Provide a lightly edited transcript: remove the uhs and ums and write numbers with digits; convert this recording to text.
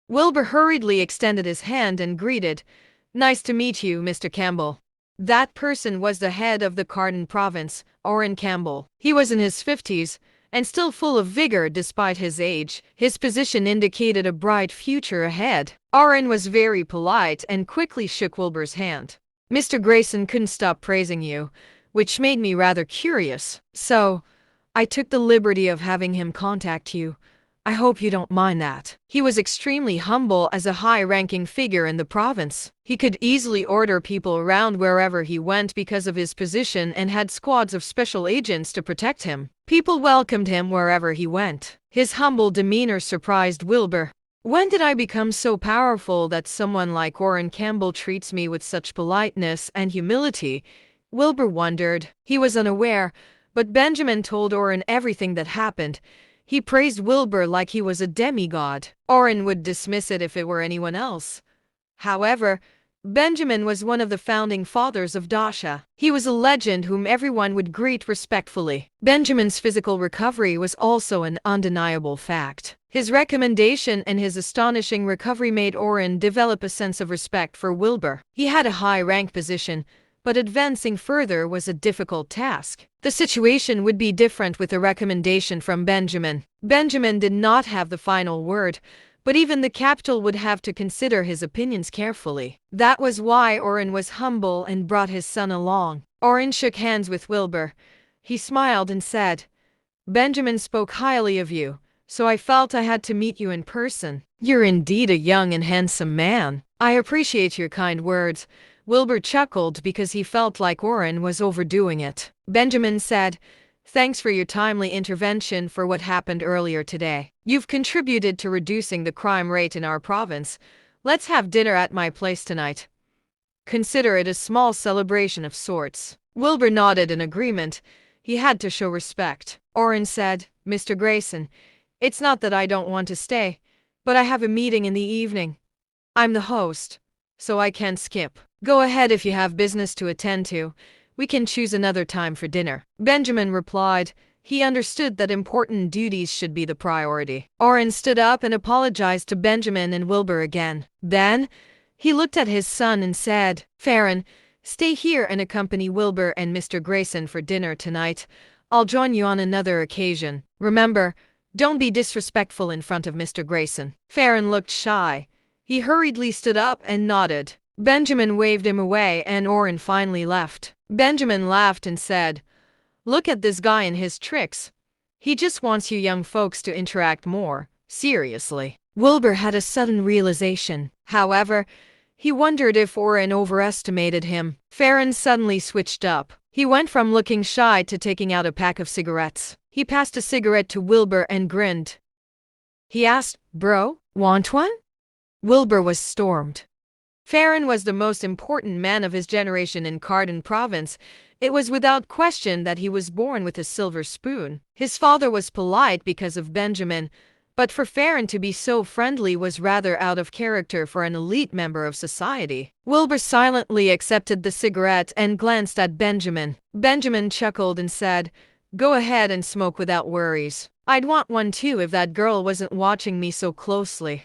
Wilbur hurriedly extended his hand and greeted, "Nice to meet you, Mr. Campbell." That person was the head of the Carden province, Orrin Campbell. He was in his 50s and still full of vigor despite his age. His position indicated a bright future ahead. Orrin was very polite and quickly shook Wilbur's hand. "Mr. Grayson couldn't stop praising you, which made me rather curious. So, I took the liberty of having him contact you. I hope you don't mind that." He was extremely humble as a high-ranking figure in the province. He could easily order people around wherever he went because of his position and had squads of special agents to protect him. People welcomed him wherever he went. His humble demeanor surprised Wilbur. "When did I become so powerful that someone like Orrin Campbell treats me with such politeness and humility?" Wilbur wondered. He was unaware, but Benjamin told Orrin everything that happened. He praised Wilbur like he was a demigod. Orrin would dismiss it if it were anyone else. However, Benjamin was one of the founding fathers of Dasha. He was a legend whom everyone would greet respectfully. Benjamin's physical recovery was also an undeniable fact. His recommendation and his astonishing recovery made Orrin develop a sense of respect for Wilbur. He had a high-rank position, but advancing further was a difficult task. The situation would be different with a recommendation from Benjamin. Benjamin did not have the final word, but even the capital would have to consider his opinions carefully. That was why Orrin was humble and brought his son along. Orrin shook hands with Wilbur. He smiled and said, "Benjamin spoke highly of you, so I felt I had to meet you in person. You're indeed a young and handsome man. I appreciate your kind words." Wilbur chuckled because he felt like Orrin was overdoing it. Benjamin said, "Thanks for your timely intervention for what happened earlier today. You've contributed to reducing the crime rate in our province. Let's have dinner at my place tonight. Consider it a small celebration of sorts." Wilbur nodded in agreement. He had to show respect. Orrin said, "Mr. Grayson, it's not that I don't want to stay, but I have a meeting in the evening. I'm the host, so I can't skip. Go ahead if you have business to attend to. We can choose another time for dinner." Benjamin replied. He understood that important duties should be the priority. Orrin stood up and apologized to Benjamin and Wilbur again. Then, he looked at his son and said, "Farron, stay here and accompany Wilbur and Mr. Grayson for dinner tonight. I'll join you on another occasion. Remember, don't be disrespectful in front of Mr. Grayson." Farron looked shy. He hurriedly stood up and nodded. Benjamin waved him away and Orrin finally left. Benjamin laughed and said, "Look at this guy and his tricks. He just wants you young folks to interact more. Seriously." Wilbur had a sudden realization. However, he wondered if Orrin overestimated him. Farron suddenly switched up. He went from looking shy to taking out a pack of cigarettes. He passed a cigarette to Wilbur and grinned. He asked, "Bro, want one?" Wilbur was stormed. Farron was the most important man of his generation in Carden province. It was without question that he was born with a silver spoon. His father was polite because of Benjamin, but for Farron to be so friendly was rather out of character for an elite member of society. Wilbur silently accepted the cigarette and glanced at Benjamin. Benjamin chuckled and said, "Go ahead and smoke without worries. I'd want one too if that girl wasn't watching me so closely."